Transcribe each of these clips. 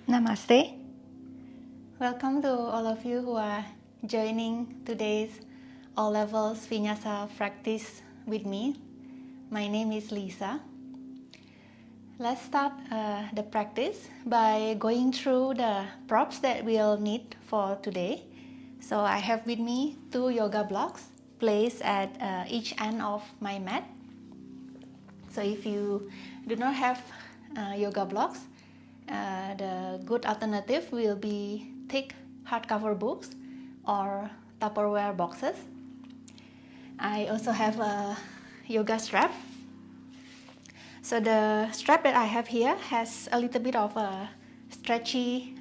Namaste. Welcome to all of you who are joining today's all levels Vinyasa practice with me. My name is Lisa. Let's start the practice by going through the props that we'll need for today. So I have with me 2 yoga blocks placed at each end of my mat. So if you do not have yoga blocks, the good alternative will be thick hardcover books or Tupperware boxes. I also have a yoga strap. So the strap that I have here has a little bit of a stretchy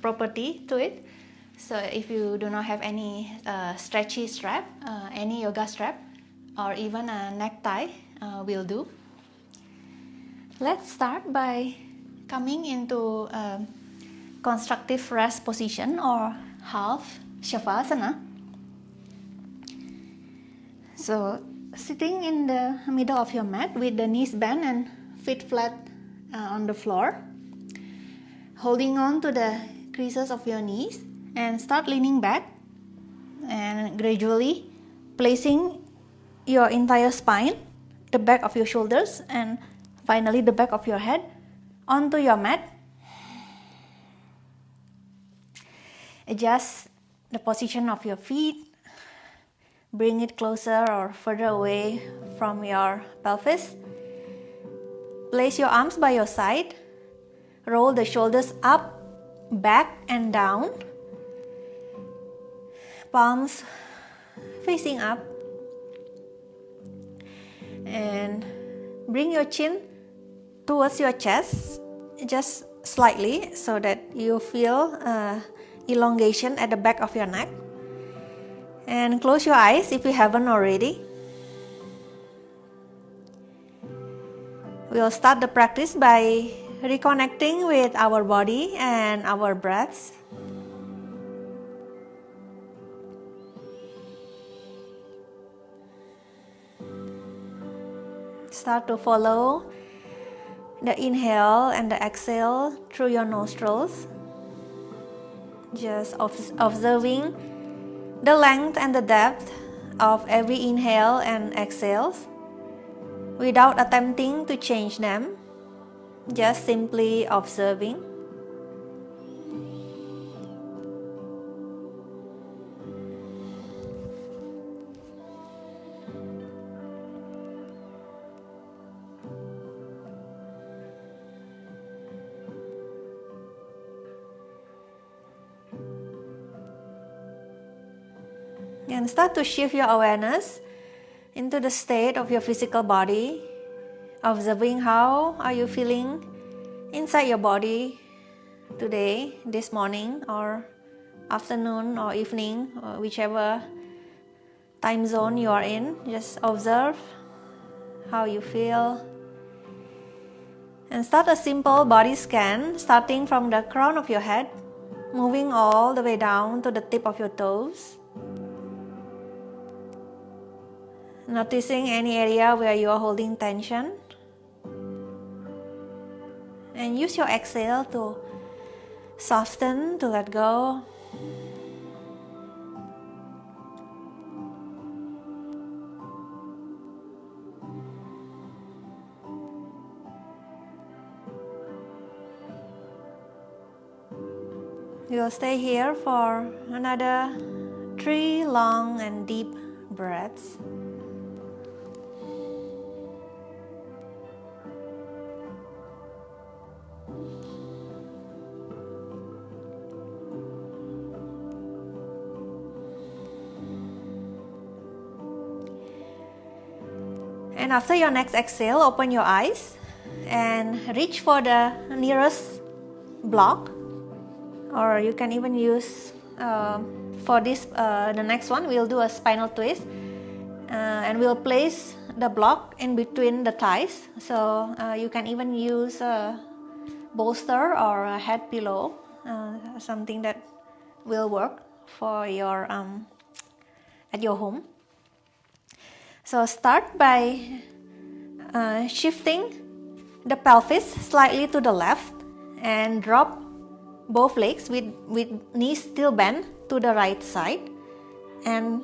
property to it. So if you do not have any stretchy strap, any yoga strap or even a necktie will do. Let's start by coming into a constructive rest position or half shavasana. So sitting in the middle of your mat with the knees bent and feet flat on the floor, holding on to the creases of your knees, and start leaning back and gradually placing your entire spine, the back of your shoulders, and finally the back of your head onto your mat. Adjust the position of your feet. Bring it closer or further away from your pelvis. Place your arms by your side. Roll the shoulders up, back and down. Palms facing up. And bring your chin towards your chest, just slightly, so that you feel elongation at the back of your neck. And close your eyes if you haven't already. We'll start the practice by reconnecting with our body and our breaths. Start to follow the inhale and the exhale through your nostrils. Just observing the length and the depth of every inhale and exhales without attempting to change them, just simply observing. And start to shift your awareness into the state of your physical body, observing how are you feeling inside your body today, this morning or afternoon or evening, or whichever time zone you are in. Just observe how you feel. And start a simple body scan, starting from the crown of your head, moving all the way down to the tip of your toes. Noticing any area where you are holding tension. And use your exhale to soften, to let go. You'll stay here for another 3 long and deep breaths. And after your next exhale, open your eyes and reach for the nearest block, or you can even use for this the next one we'll do a spinal twist, and we'll place the block in between the thighs, so you can even use a bolster or a head pillow, something that will work for your at your home. So start by shifting the pelvis slightly to the left and drop both legs with knees still bent to the right side, and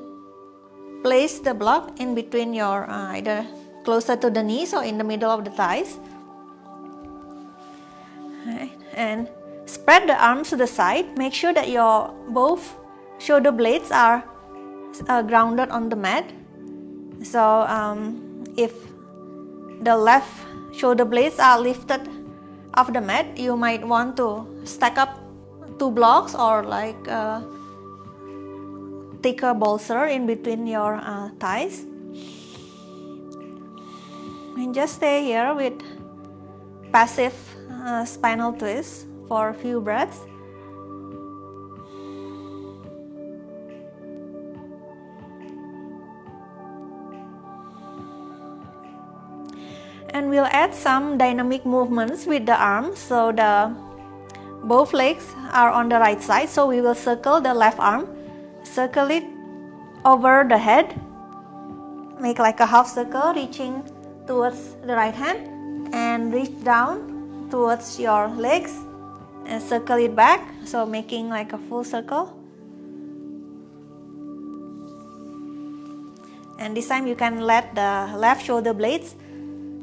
place the block in between your either closer to the knees or in the middle of the thighs. Right. And spread the arms to the side. Make sure that your both shoulder blades are grounded on the mat. So if the left shoulder blades are lifted off the mat, you might want to stack up 2 blocks or like thicker bolster in between your thighs. And just stay here with passive spinal twist for a few breaths. And we'll add some dynamic movements with the arms. So both legs are on the right side, so we will circle the left arm, circle it over the head, make like a half circle reaching towards the right hand, and reach down towards your legs and circle it back, so making like a full circle. And this time you can let the left shoulder blades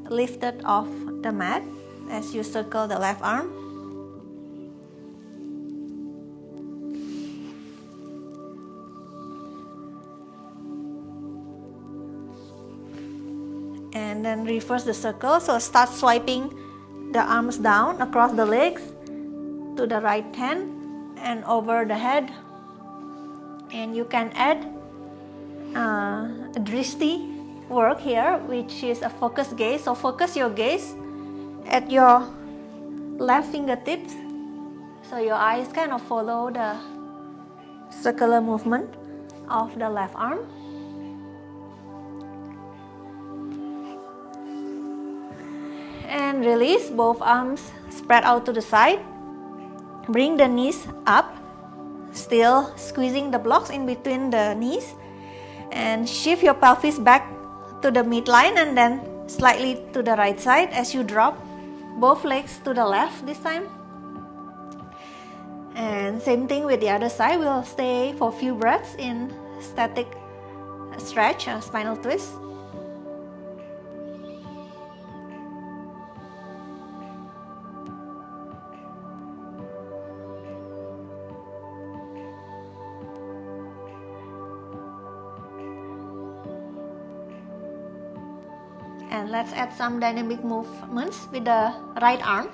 lifted off the mat as you circle the left arm. And then reverse the circle, so start swiping the arms down across the legs to the right hand and over the head. And you can add a drishti work here, which is a focus gaze. So focus your gaze at your left fingertips, so your eyes kind of follow the circular movement of the left arm. And release, both arms spread out to the side. Bring the knees up, still squeezing the blocks in between the knees, and shift your pelvis back to the midline and then slightly to the right side as you drop both legs to the left this time. And same thing with the other side. We'll stay for a few breaths in static stretch, spinal twist. And let's add some dynamic movements with the right arm.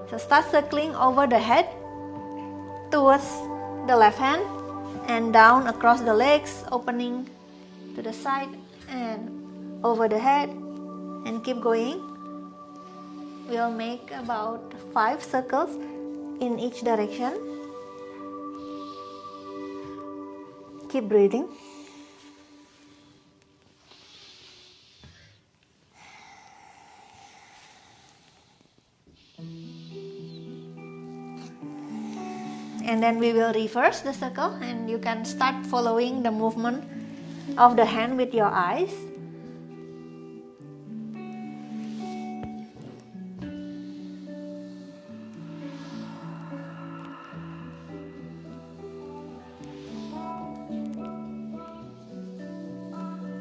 So start circling over the head towards the left hand and down across the legs, opening to the side and over the head, and keep going. We'll make about 5 circles in each direction. Keep breathing. And then we will reverse the circle, and you can start following the movement of the hand with your eyes.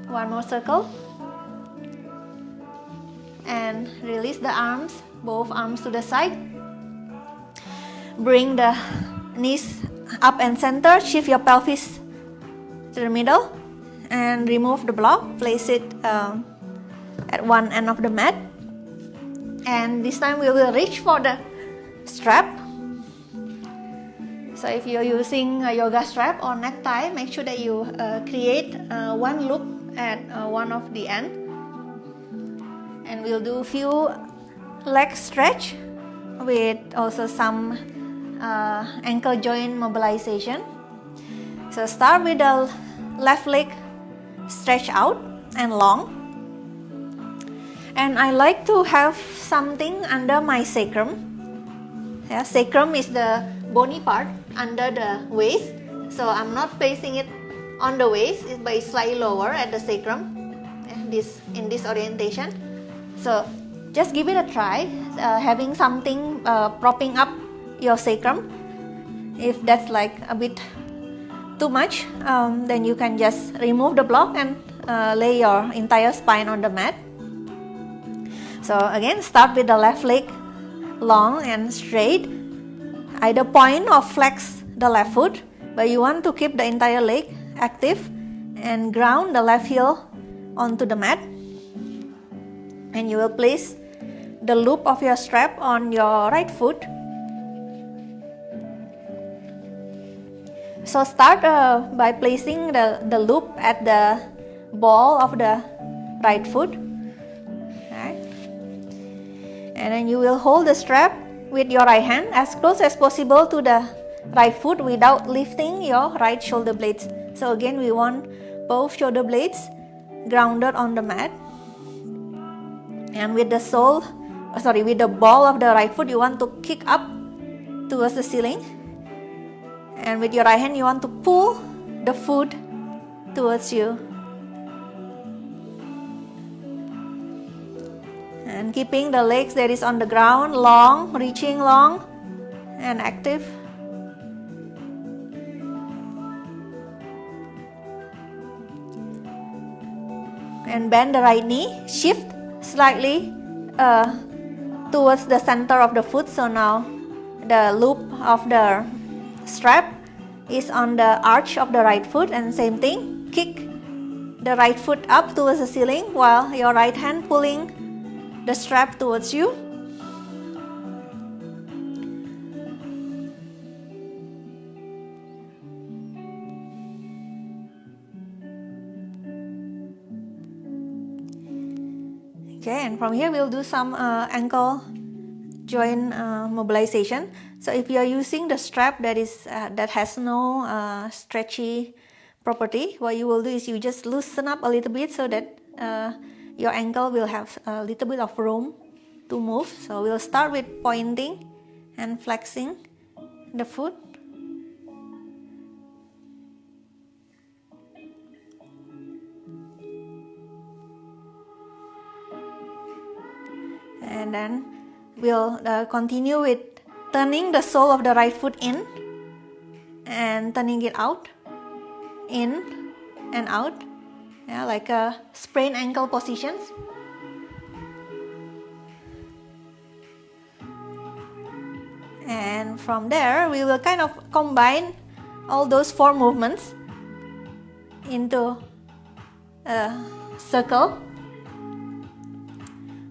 One more circle. And release the arms, both arms to the side. Bring the knees up and center, shift your pelvis to the middle and remove the block, place it at one end of the mat. And this time we will reach for the strap. So if you're using a yoga strap or necktie, make sure that you create one loop at one of the end. And we'll do a few leg stretch with also some ankle joint mobilization. So start with the left leg stretch out and long. And I like to have something under my sacrum. Yeah, sacrum is the bony part under the waist. So I'm not placing it on the waist, but it's slightly lower at the sacrum, in this orientation. So just give it a try, having something propping up your sacrum. If that's like a bit too much, then you can just remove the block and lay your entire spine on the mat. So again, start with the left leg long and straight. Either point or flex the left foot, but you want to keep the entire leg active, and ground the left heel onto the mat. And you will place the loop of your strap on your right foot. So start by placing the loop at the ball of the right foot. Right. And then you will hold the strap with your right hand as close as possible to the right foot without lifting your right shoulder blades. So again, we want both shoulder blades grounded on the mat. And with the with the ball of the right foot, you want to kick up towards the ceiling. And with your right hand, you want to pull the foot towards you. And keeping the legs that is on the ground long, reaching long and active. And bend the right knee, shift slightly towards the center of the foot. So now the loop of the strap is on the arch of the right foot, and same thing, kick the right foot up towards the ceiling while your right hand pulling the strap towards you. Okay, and from here we'll do some ankle joint mobilization. So if you are using the strap that has no stretchy property, what you will do is you just loosen up a little bit so that your ankle will have a little bit of room to move. So we'll start with pointing and flexing the foot. And then we'll continue with turning the sole of the right foot in and turning it out, in and out, like a sprained ankle positions. And from there, we will kind of combine all those 4 movements into a circle.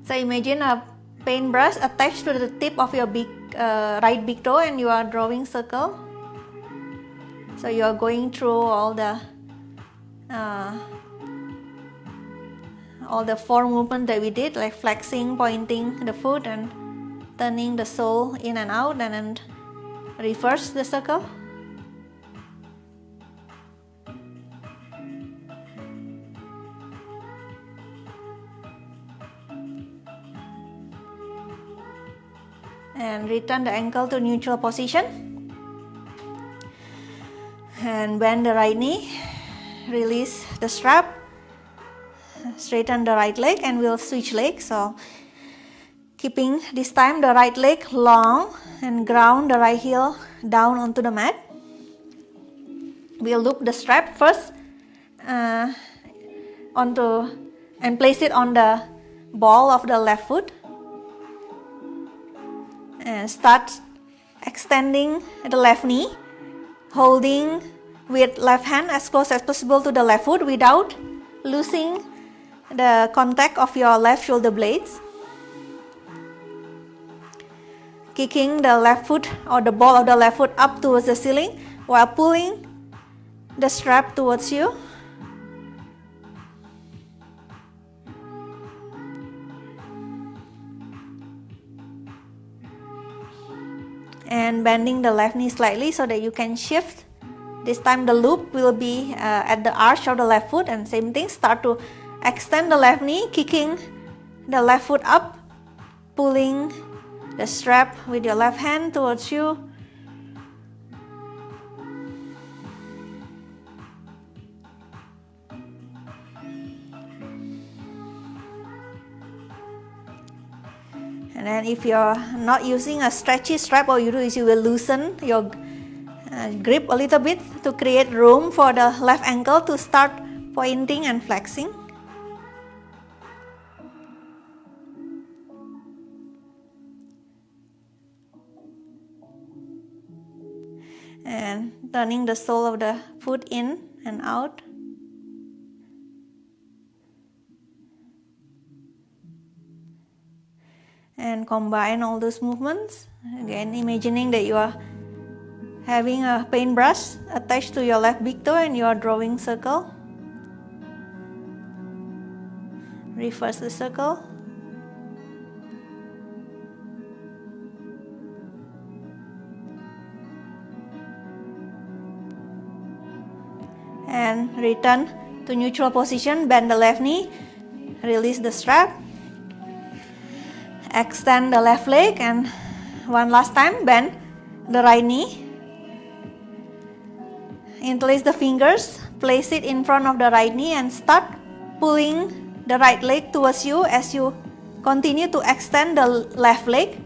So imagine a paintbrush attached to the tip of your right big toe, and you are drawing circle. So you are going through all the 4 movements that we did, like flexing, pointing the foot, and turning the sole in and out, and then reverse the circle. And return the ankle to neutral position. And bend the right knee, release the strap, straighten the right leg, and we'll switch legs. So keeping this time the right leg long and ground the right heel down onto the mat. We'll loop the strap first onto and place it on the ball of the left foot. And start extending the left knee, holding with left hand as close as possible to the left foot without losing the contact of your left shoulder blades. Kicking the left foot or the ball of the left foot up towards the ceiling while pulling the strap towards you. And bending the left knee slightly so that you can shift. This time the loop will be at the arch of the left foot, and same thing, start to extend the left knee, kicking the left foot up, pulling the strap with your left hand towards you. And And then if you're not using a stretchy strap, what you do is you will loosen your grip a little bit to create room for the left ankle to start pointing and flexing. And turning the sole of the foot in and out. And combine all those movements. Again, imagining that you are having a paintbrush attached to your left big toe and you are drawing circle. Reverse the circle. And return to neutral position, bend the left knee, release the strap, extend the left leg, and one last time, bend the right knee. Interlace the fingers, place it in front of the right knee and start pulling the right leg towards you as you continue to extend the left leg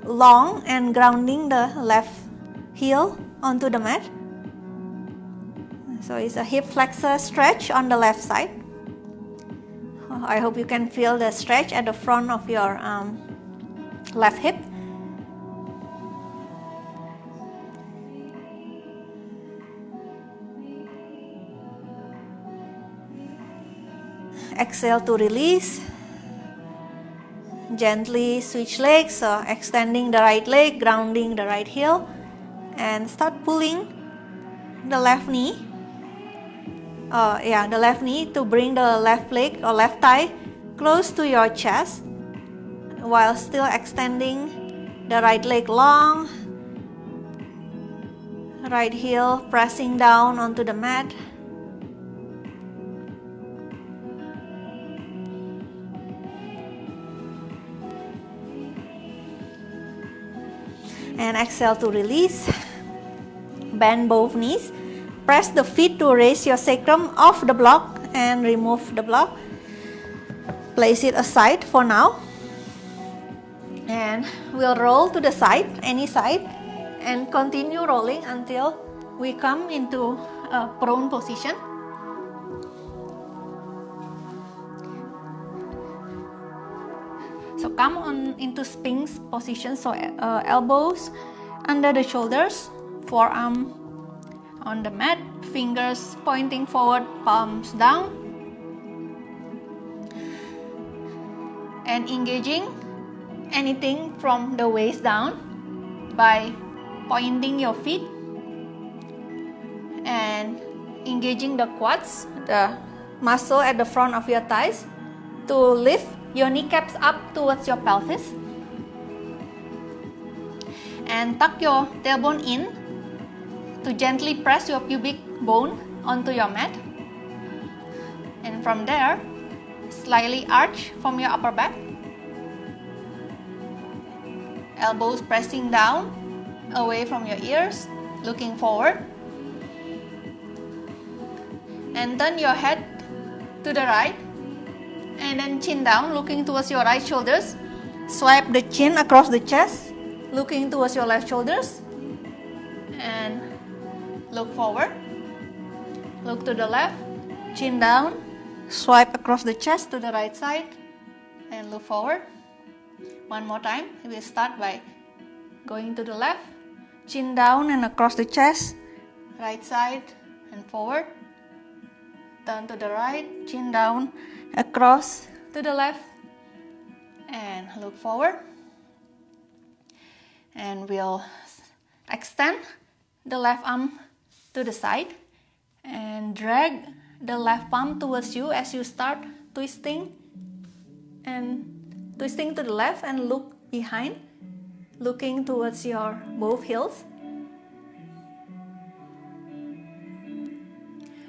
long and grounding the left heel onto the mat. So it's a hip flexor stretch on the left side. I hope you can feel the stretch at the front of your left hip. Exhale to release. Gently switch legs, so extending the right leg, grounding the right heel, and start pulling the left knee. The left knee to bring the left leg or left thigh close to your chest while still extending the right leg long, right heel pressing down onto the mat. And exhale to release. Bend both knees. Press the feet to raise your sacrum off the block and remove the block. Place it aside for now. And we'll roll to the side, any side, and continue rolling until we come into a prone position. So come on into Sphinx position, so elbows under the shoulders, forearm on the mat, fingers pointing forward, palms down, and engaging anything from the waist down by pointing your feet and engaging the quads, the muscle at the front of your thighs, to lift your kneecaps up towards your pelvis, and tuck your tailbone in to gently press your pubic bone onto your mat, and from there slightly arch from your upper back, elbows pressing down away from your ears, looking forward, and turn your head to the right, and then chin down, looking towards your right shoulders. Swipe the chin across the chest, looking towards your left shoulders, and look forward. Look to the left, chin down, swipe across the chest to the right side, and look forward. One more time. We'll start by going to the left, chin down and across the chest, right side and forward. Turn to the right, chin down, across to the left, and look forward. And we'll extend the left arm to the side and drag the left palm towards you as you start twisting to the left, and look behind, looking towards your both heels.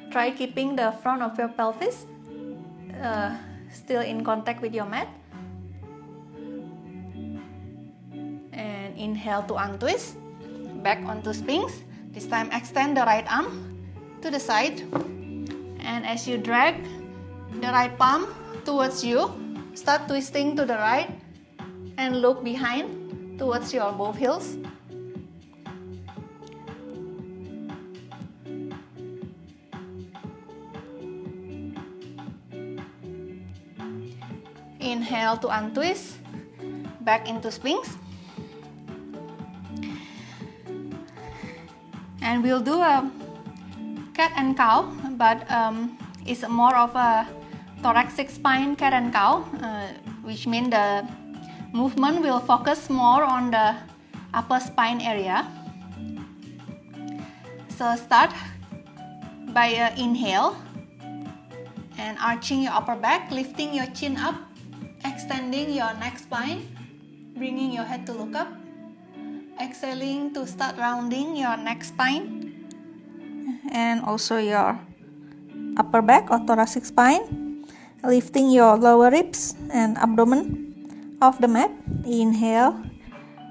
Try keeping the front of your pelvis still in contact with your mat. And inhale to untwist, back onto Sphinx. This time extend the right arm to the side, and as you drag the right palm towards you, start twisting to the right and look behind towards your both heels. Inhale to untwist, back into Sphinx. And we'll do a cat and cow, but it's more of a thoracic spine cat and cow, which means the movement will focus more on the upper spine area. So start by inhale and arching your upper back, lifting your chin up, extending your neck spine, bringing your head to look up. Exhaling to start rounding your neck spine and also your upper back or thoracic spine, lifting your lower ribs and abdomen off the mat. Inhale,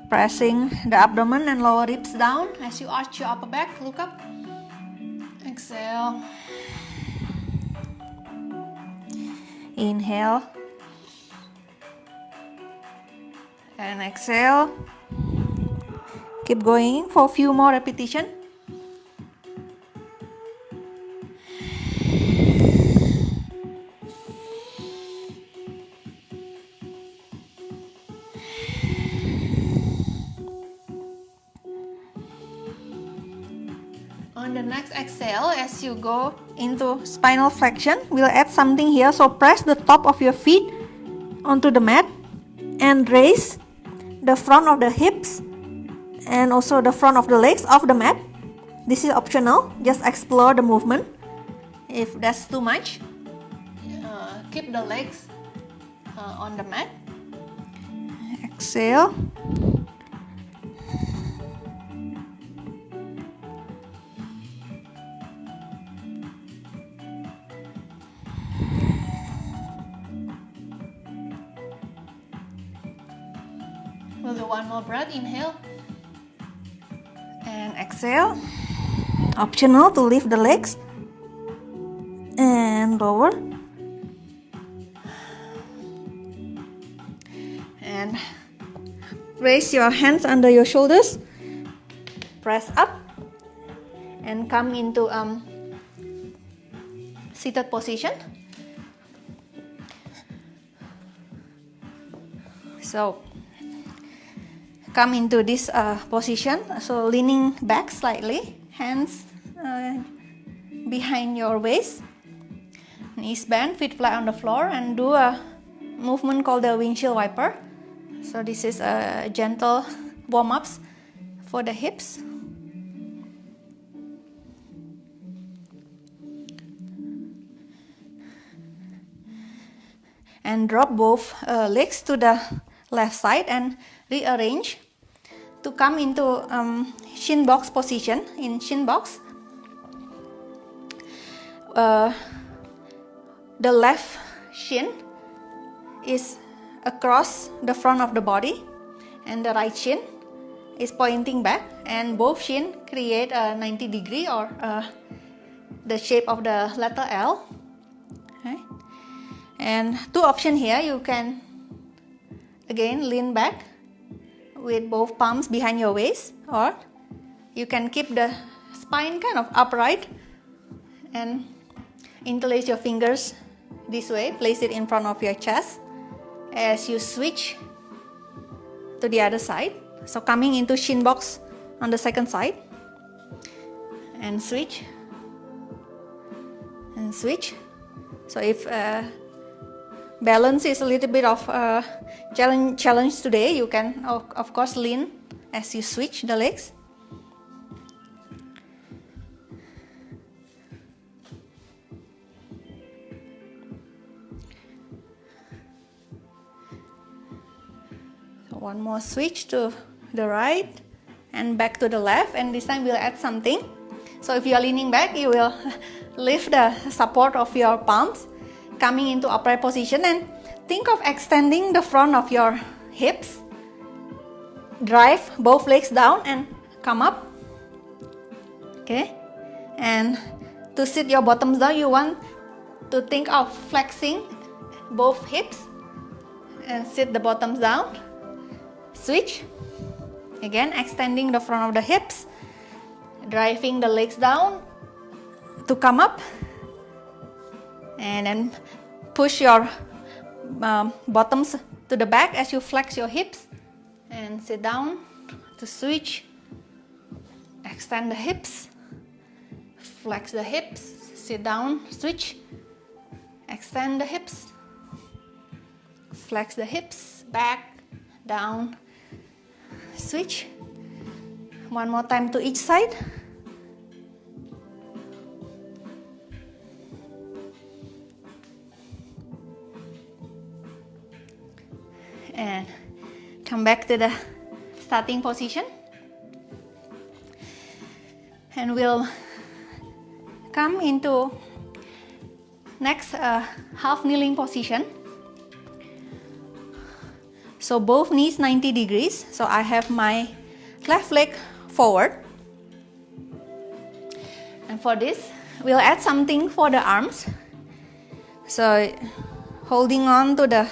pressing the abdomen and lower ribs down as you arch your upper back, look up. Exhale. Inhale and exhale. Keep going for a few more repetitions. On the next exhale, as you go into spinal flexion, we'll add something here. So press the top of your feet onto the mat and raise the front of the hips and also the front of the legs off the mat. This is optional, just explore the movement. If that's too much, keep the legs on the mat. Exhale. We'll do one more breath, inhale. And exhale. Optional to lift the legs and lower. And raise your hands under your shoulders. Press up and come into seated position. So come into this position, so leaning back slightly, hands behind your waist, knees bent, feet flat on the floor, and do a movement called the windshield wiper. So this is a gentle warm-ups for the hips. And drop both legs to the left side and rearrange to come into shin box position. In shin box, the left shin is across the front of the body and the right shin is pointing back, and both shin create a 90 degree or the shape of the letter L. Okay. And two options here, you can again lean back with both palms behind your waist, or you can keep the spine kind of upright and interlace your fingers this way, place it in front of your chest as you switch to the other side. So coming into shin box on the second side and switch and switch. So if balance is a little bit of challenge today, you can of course lean as you switch the legs. So one more switch to the right and back to the left, and this time we'll add something. So if you are leaning back, you will lift the support of your palms, coming into upright position, and think of extending the front of your hips. Drive both legs down and come up. Okay, and to sit your bottoms down, you want to think of flexing both hips and sit the bottoms down. switch. Again, extending the front of the hips, driving the legs down to come up, and then push your bottoms to the back as you flex your hips, and sit down to switch. Extend the hips, flex the hips, sit down, switch, extend the hips, flex the hips, back, down, switch. One more time to each side. And come back to the starting position. And we'll come into next half kneeling position. So both knees 90 degrees. So I have my left leg forward. And for this, we'll add something for the arms. So holding on to the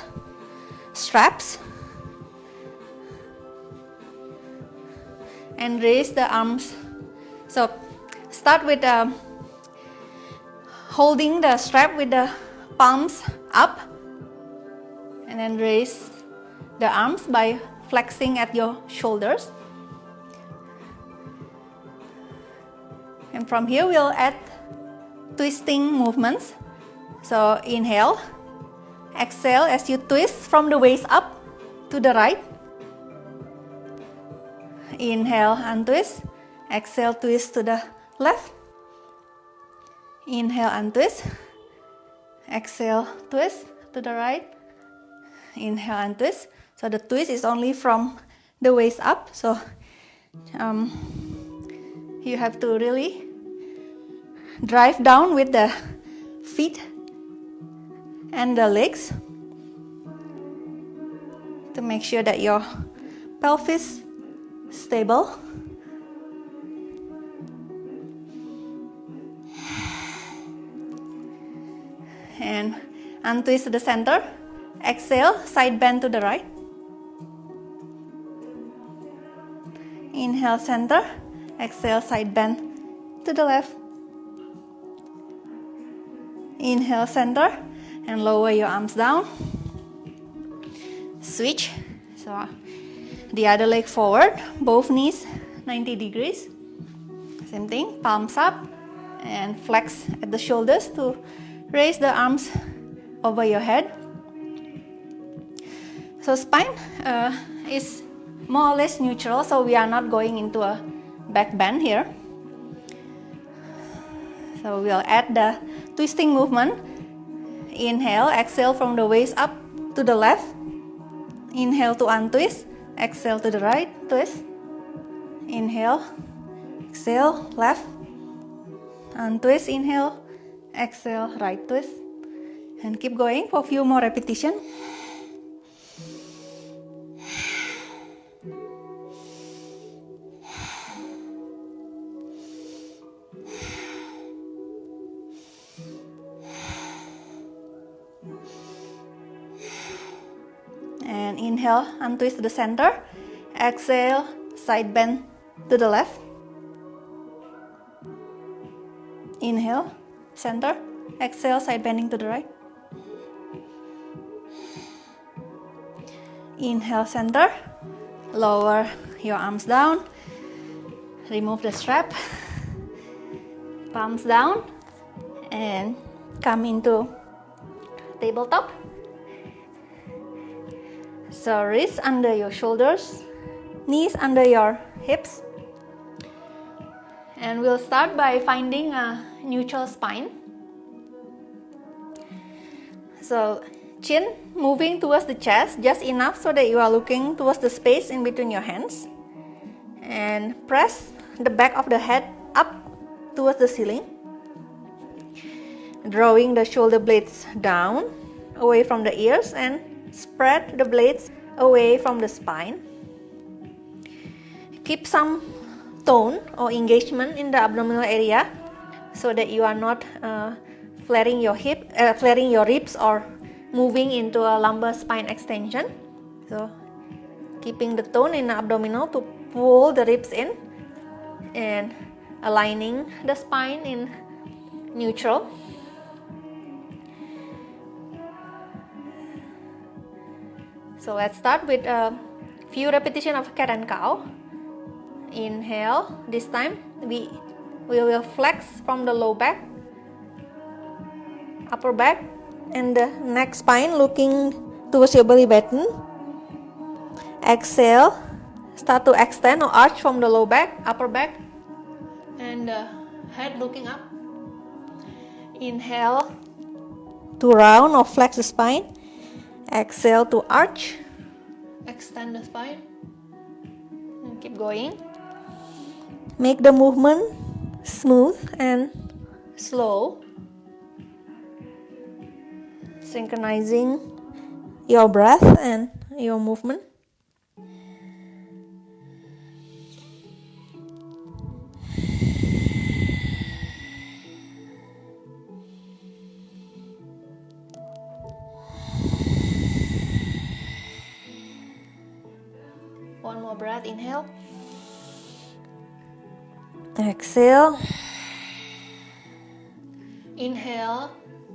straps and raise the arms. So start with holding the strap with the palms up, and then raise the arms by flexing at your shoulders. And from here we'll add twisting movements. So inhale, exhale as you twist from the waist up to the right. Inhale, untwist. Exhale, twist to the left. Inhale, untwist. Exhale, twist to the right. Inhale, untwist. So the twist is only from the waist up. So you have to really drive down with the feet and the legs to make sure that your pelvis is stable. And untwist to the center. Exhale, side bend to the right. Inhale, center. Exhale, side bend to the left. Inhale, center, and lower your arms down. Switch. So the other leg forward, both knees 90 degrees. Same thing, palms up, and flex at the shoulders to raise the arms over your head. So spine is more or less neutral, so we are not going into a back bend here. So we'll add the twisting movement. Inhale, exhale from the waist up to the left. Inhale to untwist. Exhale to the right, twist. Inhale, exhale, left. Untwist, inhale, exhale, right twist. And keep going for a few more repetitions. And inhale, untwist to the center. Exhale, side bend to the left. Inhale, center. Exhale, side bending to the right. Inhale, center. Lower your arms down. Remove the strap. Palms down. And come into tabletop. So wrists under your shoulders, knees under your hips. And we'll start by finding a neutral spine. So chin moving towards the chest, just enough so that you are looking towards the space in between your hands. And press the back of the head up towards the ceiling. Drawing the shoulder blades down, away from the ears, and spread the blades away from the spine. Keep some tone or engagement in the abdominal area so that you are not flaring your ribs or moving into a lumbar spine extension. So keeping the tone in the abdominal to pull the ribs in and aligning the spine in neutral. So let's start with a few repetitions of cat and cow. Inhale. This time we will flex from the low back, upper back, and the neck spine looking towards your belly button. Exhale. Start to extend or arch from the low back, upper back, and head looking up. Inhale to round or flex the spine. Exhale to arch. Extend the spine. And keep going. Make the movement smooth and slow. Synchronizing your breath and your movement. One more breath. Inhale. Exhale. Inhale.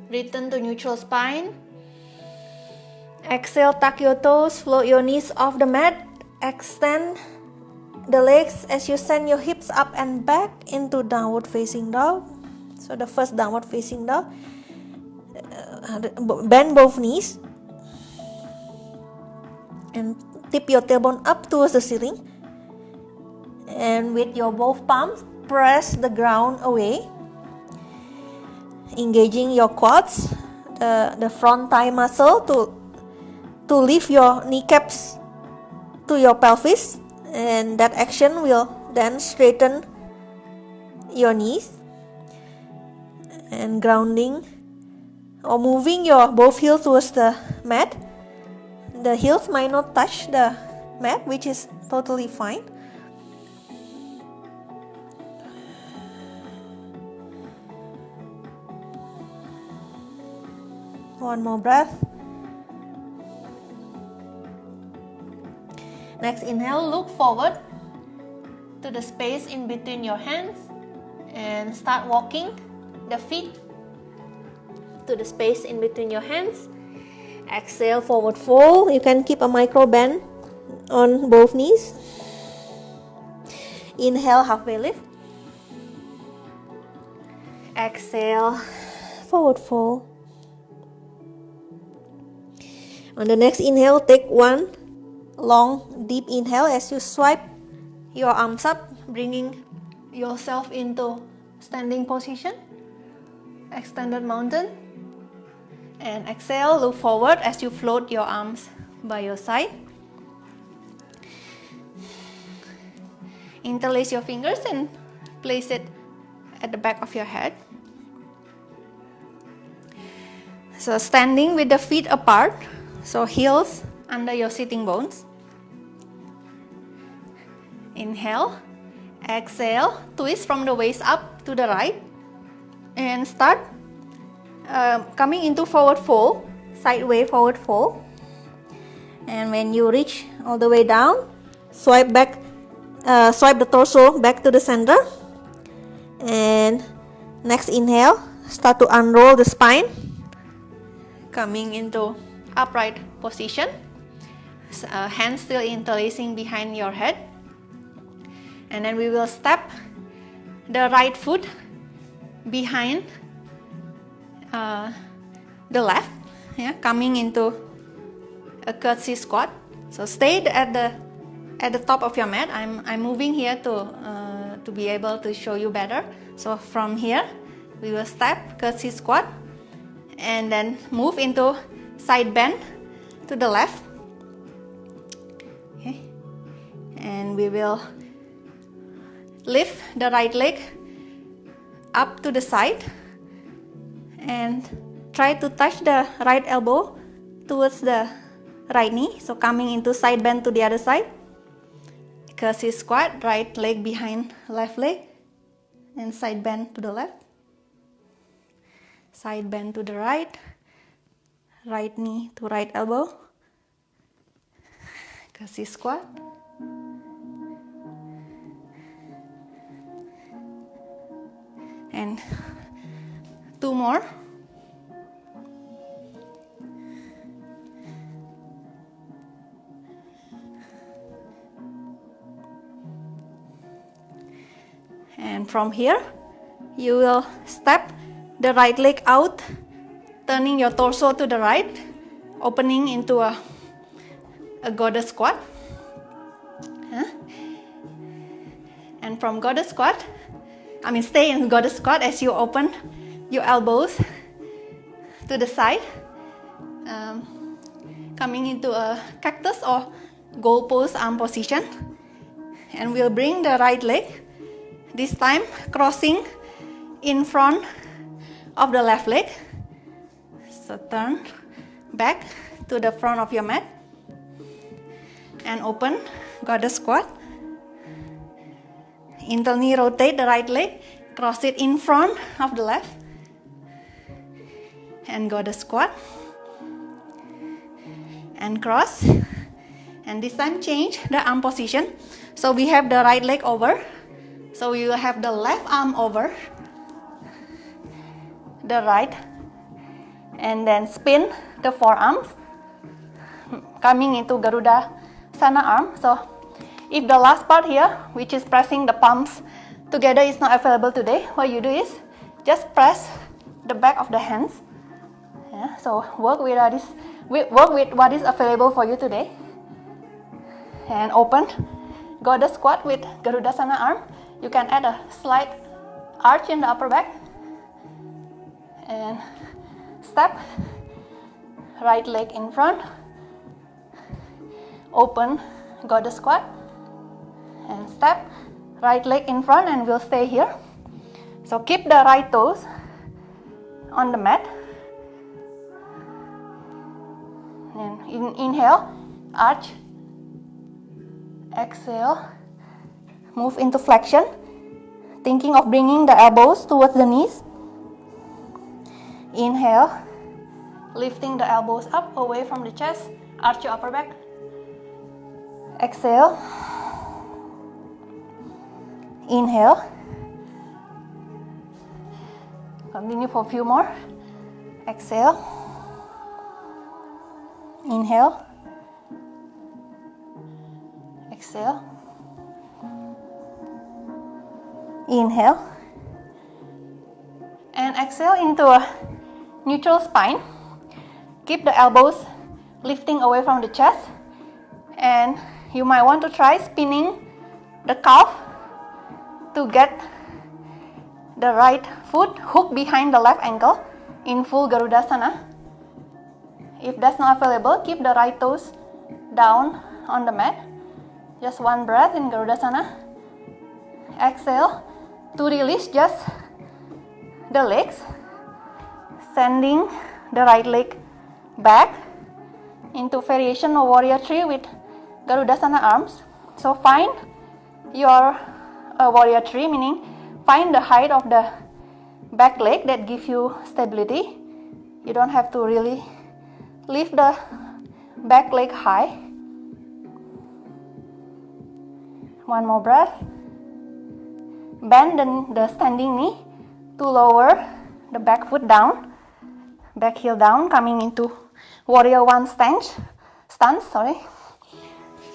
Return to neutral spine. Exhale, tuck your toes, float your knees off the mat. Extend the legs as you send your hips up and back into downward facing dog. So the first downward facing dog. Bend both knees. And tip your tailbone up towards the ceiling. And with your both palms, press the ground away. Engaging your quads, the front thigh muscle to lift your kneecaps to your pelvis, and that action will then straighten your knees. And grounding or moving your both heels towards the mat. The heels might not touch the mat, which is totally fine. One more breath. Next inhale, look forward to the space in between your hands and start walking the feet to the space in between your hands. Exhale, forward fold. You can keep a micro bend on both knees. Inhale, halfway lift. Exhale, forward fold. On the next inhale, take one long, deep inhale as you swipe your arms up, bringing yourself into standing position, extended mountain. And exhale, look forward as you float your arms by your side. Interlace your fingers and place it at the back of your head. So standing with the feet apart, so heels under your sitting bones. Inhale, exhale, twist from the waist up to the right and start coming into forward fold, sideways forward fold. And when you reach all the way down, swipe the torso back to the center. And next inhale, start to unroll the spine, coming into upright position. Hands still interlacing behind your head. And then we will step the right foot behind the left, coming into a curtsy squat. So stay at the top of your mat. I'm moving here to be able to show you better. So from here, we will step curtsy squat, and then move into side bend to the left. Okay, and we will lift the right leg up to the side and try to touch the right elbow towards the right knee. So coming into side bend to the other side. Curtsy squat, right leg behind left leg and side bend to the left. Side bend to the right. Right knee to right elbow. Kasih squat. And 2 more. And from here, you will step the right leg out, turning your torso to the right, opening into a goddess squat. And from goddess squat, stay in goddess squat as you open your elbows to the side, coming into a cactus or goal pose arm position. And we'll bring the right leg, this time crossing in front of the left leg. So turn back to the front of your mat and open goddess squat. Internally rotate the right leg, cross it in front of the left, and goddess squat. And cross. And this time change the arm position. So we have the right leg over. So we will have the left arm over the right. And then spin the forearms, coming into Garuda Sana arm. So if the last part here, which is pressing the palms together, is not available today, what you do is just press the back of the hands. So work with what is available for you today. And open goddess squat with Garuda Sana arm. You can add a slight arch in the upper back. And step, right leg in front. Open goddess squat. And step, right leg in front, and we'll stay here. So keep the right toes on the mat. And inhale, arch. Exhale, move into flexion, thinking of bringing the elbows towards the knees. Inhale, lifting the elbows up away from the chest, arch your upper back. Exhale. Inhale. Continue for a few more. Exhale. Inhale. Exhale. Inhale. And exhale into a neutral spine. Keep the elbows lifting away from the chest. And you might want to try spinning the calf to get the right foot hooked behind the left ankle in full Garudasana. If that's not available, keep the right toes down on the mat. Just one breath in Garudasana. Exhale to release just the legs, sending the right leg back into variation of warrior 3 with Garudasana arms. So find your warrior 3, meaning find the height of the back leg that gives you stability. You don't have to really lift the back leg high. One more breath. Bend the standing knee to lower the back foot down, back heel down, coming into warrior 1 stance.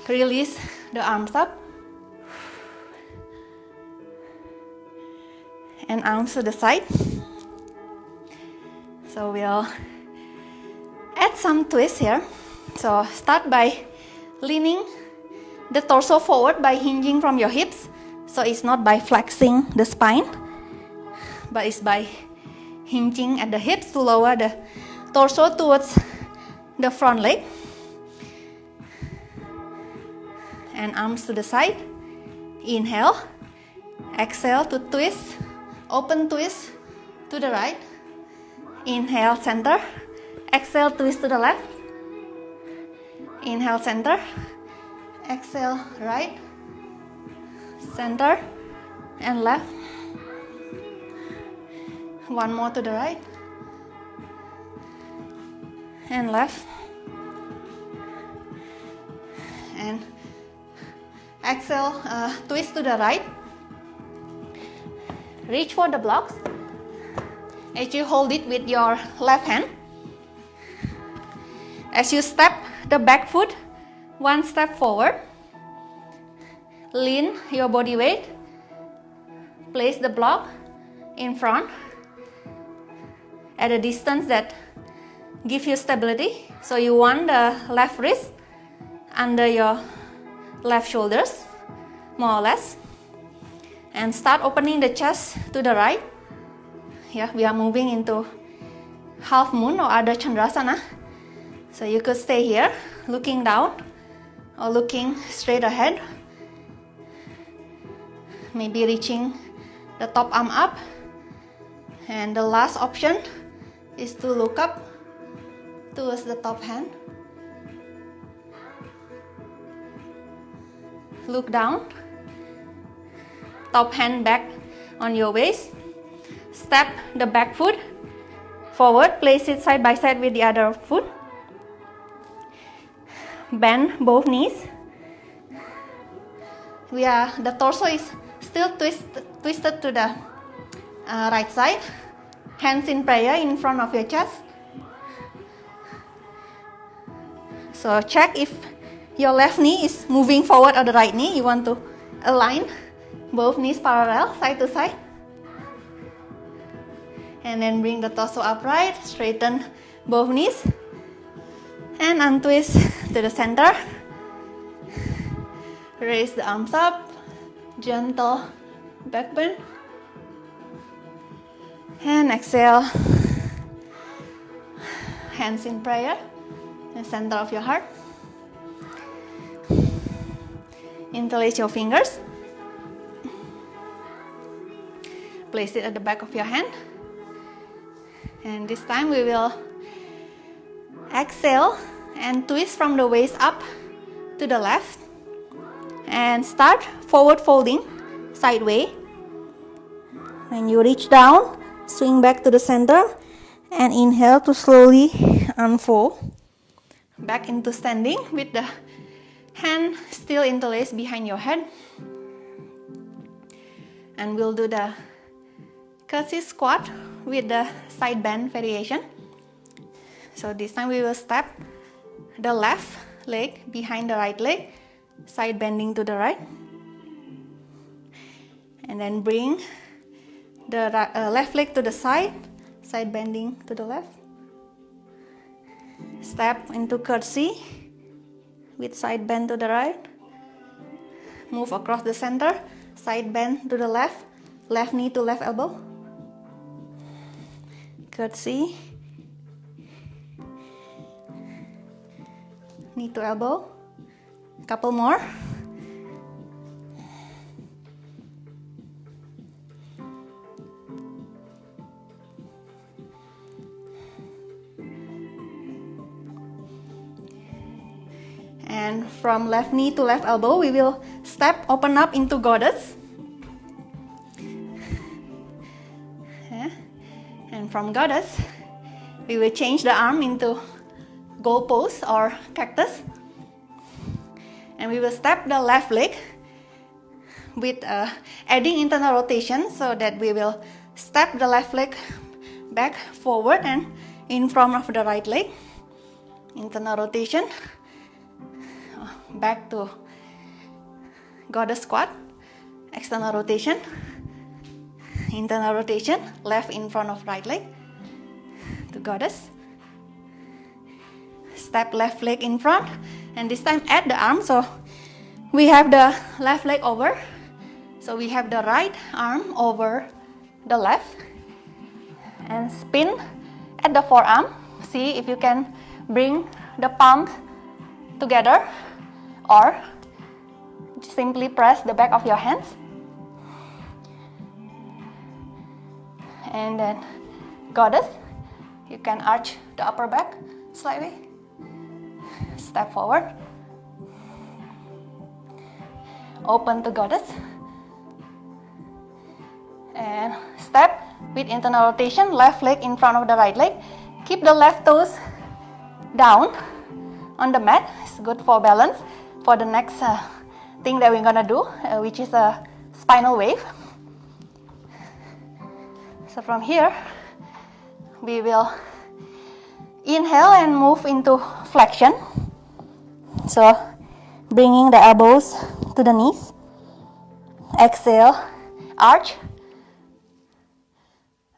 Release the arms up and arms to the side. So we'll add some twist here. So start by leaning the torso forward by hinging from your hips. So it's not by flexing the spine, but it's by hinging at the hips to lower the torso towards the front leg. And arms to the side. Inhale. Exhale to twist. Open twist to the right. Inhale, center. Exhale, twist to the left. Inhale, center. Exhale, right. Center and left. One more to the right. And left. And Exhale, twist to the right. Reach for the blocks. As you hold it with your left hand. As you step the back foot, one step forward. Lean your body weight. Place the block in front at a distance that gives you stability. So you want the left wrist under your left shoulders, more or less. And start opening the chest to the right. Yeah, we are moving into half moon or Ardha Chandrasana. So you could stay here, looking down or looking straight ahead. Maybe reaching the top arm up. And the last option is to look up towards the top hand. Look down. Top hand back on your waist. Step the back foot forward. Place it side by side with the other foot. Bend both knees. The torso is still twisted to the right side. Hands in prayer in front of your chest. So check if your left knee is moving forward or the right knee. You want to align both knees parallel, side to side. And then bring the torso upright, straighten both knees. And untwist to the center. Raise the arms up, gentle back bend. And exhale. Hands in prayer, in the center of your heart. Interlace your fingers. Place it at the back of your hand. And this time we will exhale and twist from the waist up to the left. And start forward folding, sideways. When you reach down, swing back to the center and inhale to slowly unfold. Back into standing with the hand still interlaced behind your head. And we'll do the curtsy squat with the side bend variation. So this time we will step the left leg behind the right leg, side bending to the right. And then bring the left leg to the side, side bending to the left. Step into curtsy with side bend to the right. Move across the center, side bend to the left, left knee to left elbow. Curtsy. Knee to elbow. Couple more. And from left knee to left elbow, we will step, open up into goddess. And from goddess, we will change the arm into goal pose or cactus. And we will step the left leg with adding internal rotation, so that we will step the left leg back forward and in front of the right leg. Internal rotation. Back to goddess squat. External rotation. Internal rotation. Left in front of right leg. To goddess. Step left leg in front. And this time add the arm. So we have the left leg over. So we have the right arm over the left. And spin at the forearm. See if you can bring the palms together. Or simply press the back of your hands. And then goddess. You can arch the upper back slightly. Step forward. Open to goddess. And step with internal rotation. Left leg in front of the right leg. Keep the left toes down on the mat. It's good for balance. For the next thing that we're gonna do, which is a spinal wave. So from here, we will inhale and move into flexion. So bringing the elbows to the knees. Exhale, arch.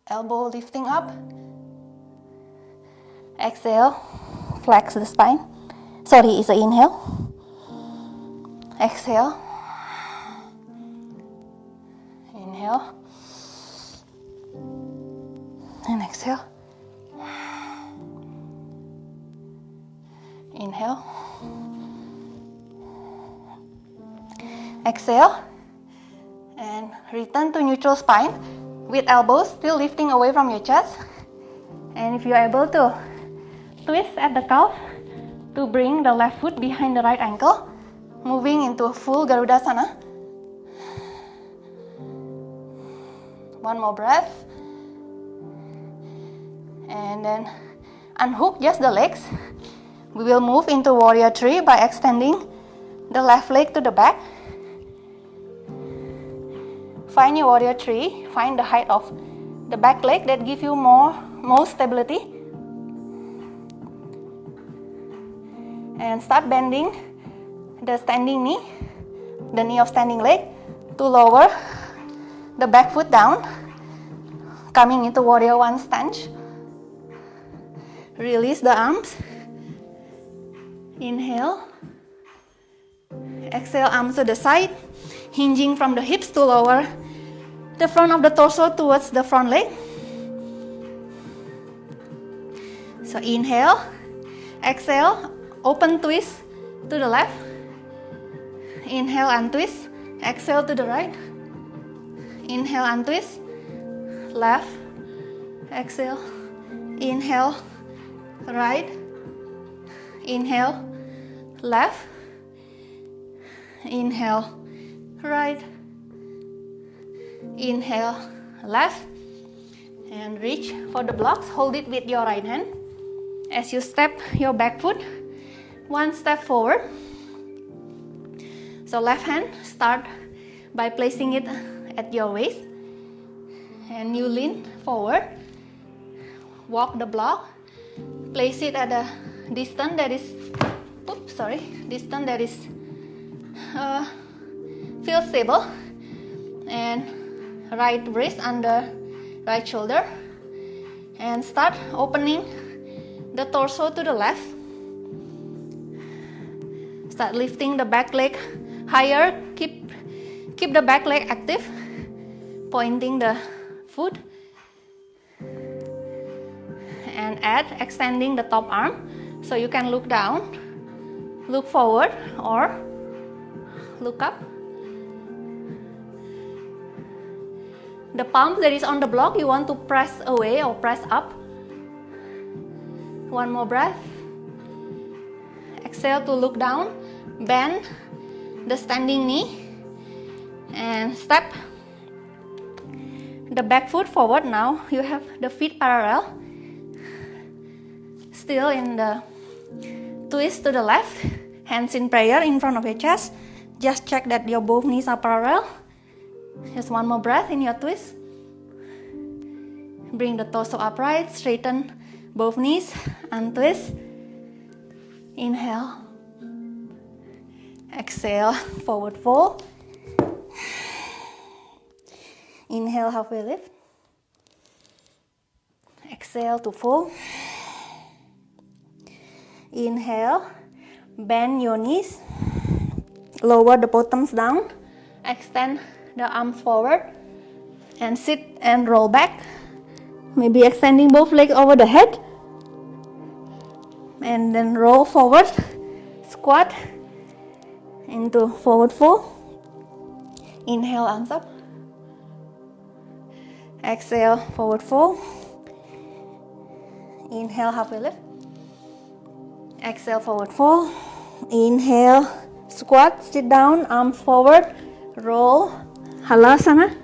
Elbow lifting up. Exhale, flex the spine. Sorry, it's an inhale. Exhale. Inhale. And exhale. Inhale. Exhale. And return to neutral spine with elbows still lifting away from your chest. And if you're able to twist at the calf to bring the left foot behind the right ankle, moving into full Garudasana. One more breath. And then unhook just the legs. We will move into warrior three by extending the left leg to the back. Find your warrior three, find the height of the back leg that gives you more stability. And start bending the standing knee, the knee of standing leg, to lower the back foot down, coming into warrior one stance. Release the arms. Inhale. Exhale, arms to the side, hinging from the hips to lower the front of the torso towards the front leg. So inhale, exhale, open twist to the left. Inhale and twist, exhale to the right. Inhale and twist, left, exhale, inhale, right, inhale, left, inhale, right, inhale, left, and reach for the blocks. Hold it with your right hand as you step your back foot one step forward. So left hand, start by placing it at your waist, and you lean forward, walk the block, place it at a distance that is feel stable, and right wrist under right shoulder, and start opening the torso to the left. Start lifting the back leg higher, keep the back leg active, pointing the foot, and add extending the top arm, so you can look down, look forward, or look up. The palm that is on the block, you want to press away or press up. One more breath. Exhale to look down, bend the standing knee, and step the back foot forward. Now you have the feet parallel, still in the twist to the left, hands in prayer in front of your chest. Just check that your both knees are parallel. Just one more breath in your twist. Bring the torso upright, straighten both knees, and twist. Inhale. Exhale, forward fold. Inhale, halfway lift. Exhale to fold. Inhale, bend your knees, lower the bottoms down, extend the arms forward, and sit and roll back. Maybe extending both legs over the head, and then roll forward, squat into forward fold. Inhale, arms up. Exhale, forward fold. Inhale, halfway lift. Exhale, forward fold. Inhale, squat, sit down, arms forward, roll, halasana.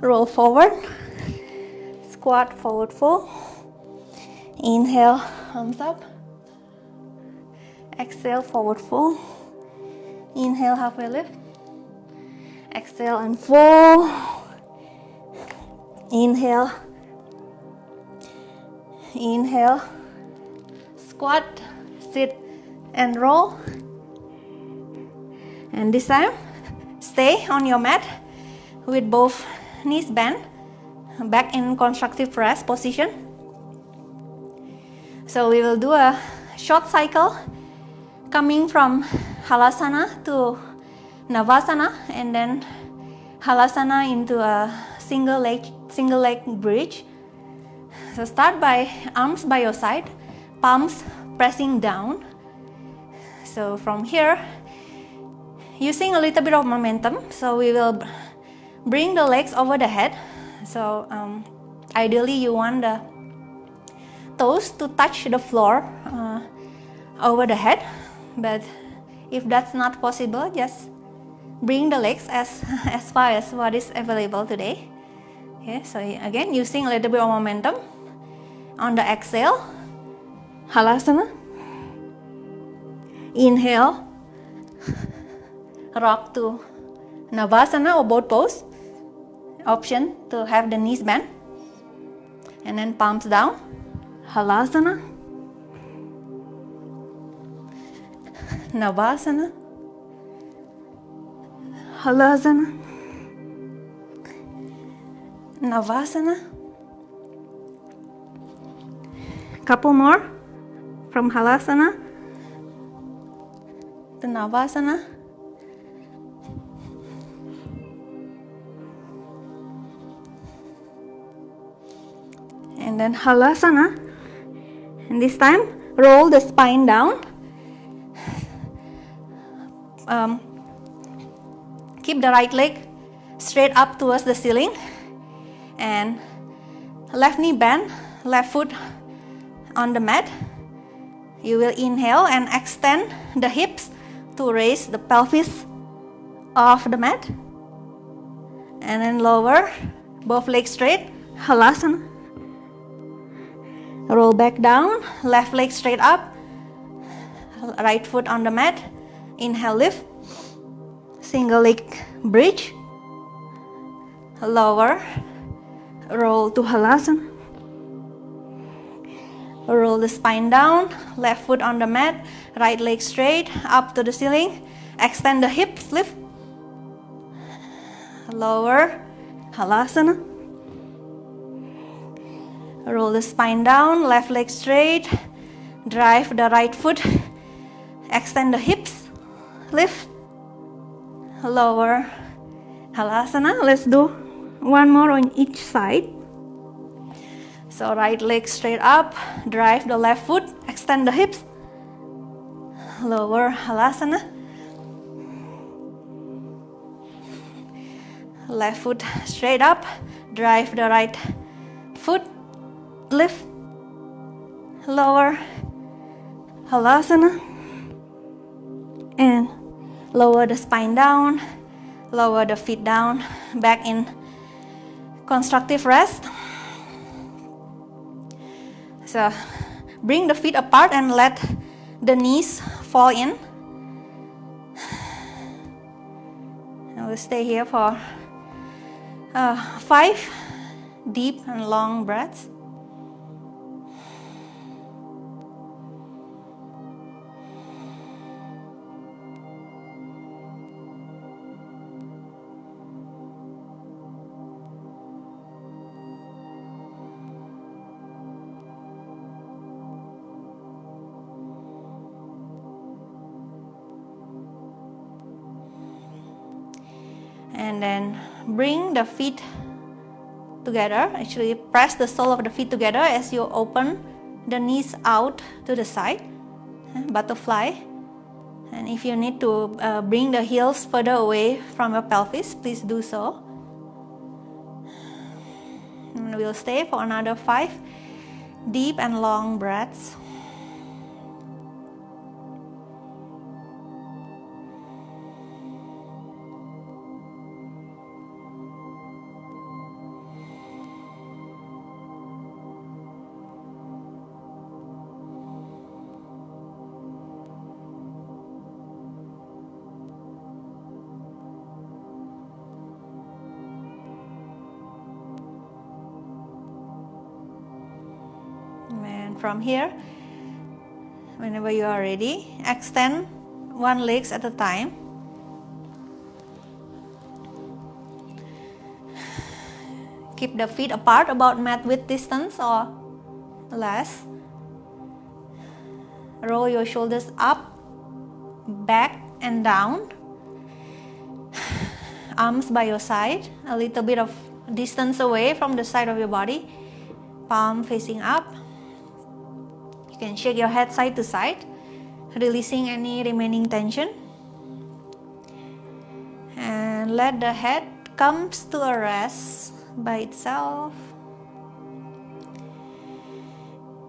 Roll forward, squat, forward fold. Inhale, arms up. Exhale, forward fold. Inhale, halfway lift. Exhale and fold. Inhale. Inhale. Squat, sit and roll. And this time, stay on your mat with both knees bent, back in constructive rest position. So we will do a short cycle coming from Halasana to Navasana, and then Halasana into a single leg bridge. So start by arms by your side, palms pressing down. So from here, using a little bit of momentum, so we will bring the legs over the head. So ideally you want the toes to touch the floor over the head, but if that's not possible, just bring the legs as far as what is available today. Okay, so again, using a little bit of momentum. On the exhale, Halasana. Inhale, rock to Navasana or boat pose. Option to have the knees bent. And then palms down. Halasana. Navasana. Halasana. Navasana. Couple more from Halasana to Navasana. And then Halasana. And this time, roll the spine down. Keep the right leg straight up towards the ceiling. And left knee bent, left foot on the mat. You will inhale and extend the hips to raise the pelvis off the mat. And then lower, both legs straight, Halasana. Roll back down, left leg straight up, right foot on the mat. Inhale, lift, single leg bridge. Lower, roll to Halasana. Roll the spine down, left foot on the mat, right leg straight, up to the ceiling. Extend the hips, lift. Lower, Halasana. Roll the spine down, left leg straight, drive the right foot, extend the hips, lift. Lower, Halasana. Let's do one more on each side. So right leg straight up, drive the left foot, extend the hips, lower, Halasana. Left foot straight up, drive the right foot, lift, lower, Halasana. And lower the spine down, lower the feet down, back in constructive rest. So bring the feet apart and let the knees fall in. And we'll stay here for 5 deep and long breaths. And then bring the feet together. Actually, press the sole of the feet together as you open the knees out to the side. Butterfly. And if you need to bring the heels further away from your pelvis, please do so. And we'll stay for another 5 deep and long breaths. And from here, whenever you are ready, extend one leg at a time. Keep the feet apart about mat width distance or less. Roll your shoulders up, back and down. Arms by your side, a little bit of distance away from the side of your body. Palm facing up. You can shake your head side to side, releasing any remaining tension. And let the head come to a rest by itself.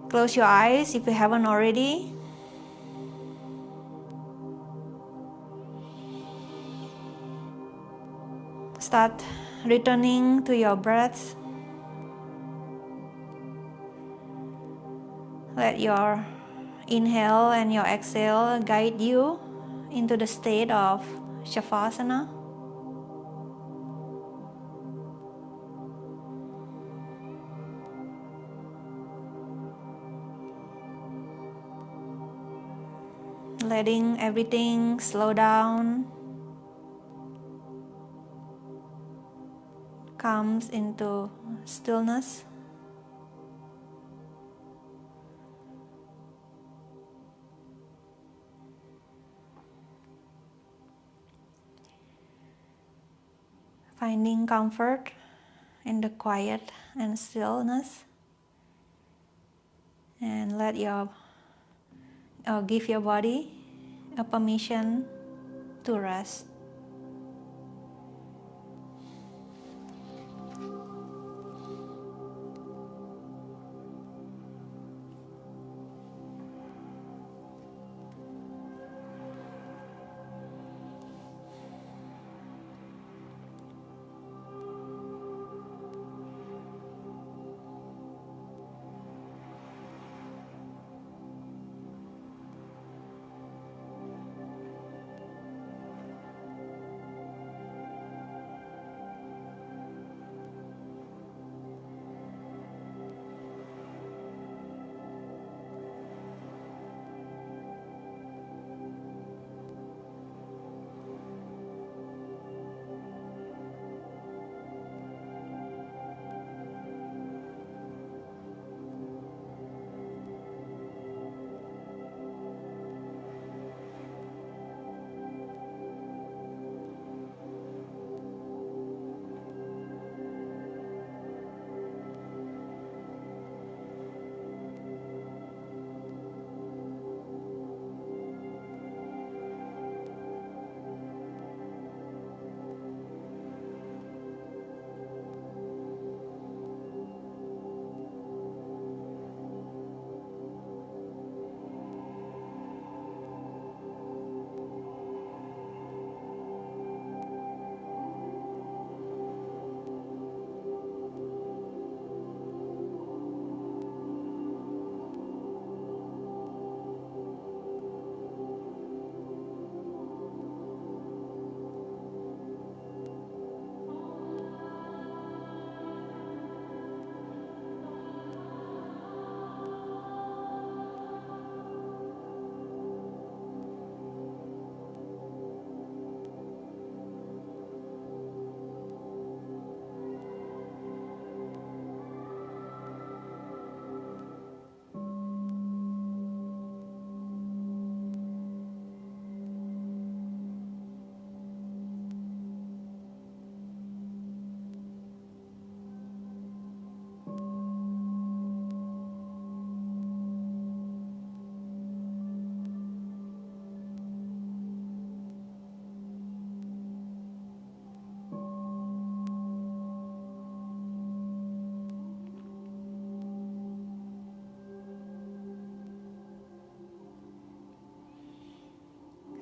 Close your eyes if you haven't already. Start returning to your breath. Let your inhale and your exhale guide you into the state of Shavasana. Letting everything slow down, comes into stillness. Finding comfort in the quiet and stillness, and give your body a permission to rest.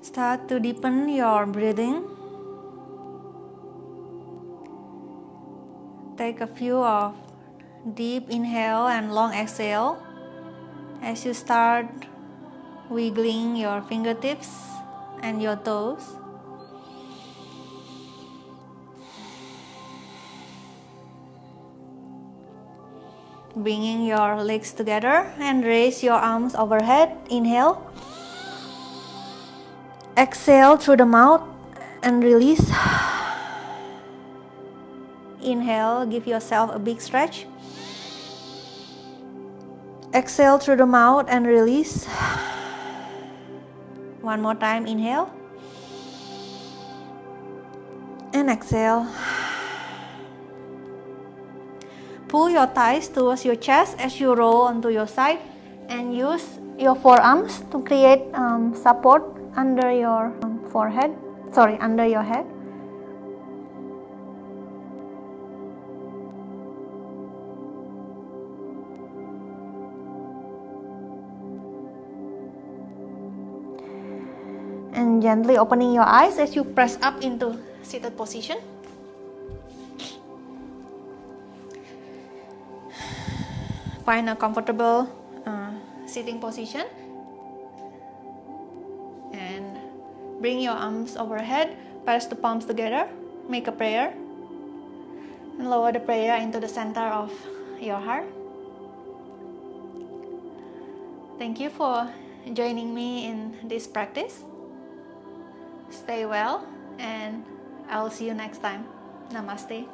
Start to deepen your breathing. Take a few of deep inhale and long exhale as you start wiggling your fingertips and your toes. Bringing your legs together and raise your arms overhead. Inhale. Exhale through the mouth and release. Inhale, give yourself a big stretch. Exhale through the mouth and release. One more time, inhale. And exhale. Pull your thighs towards your chest as you roll onto your side and use your forearms to create support under your under your head. And gently opening your eyes as you press up into seated position. Find a comfortable sitting position and bring your arms overhead, press the palms together, make a prayer, and lower the prayer into the center of your heart. Thank you for joining me in this practice. Stay well, and I'll see you next time. Namaste.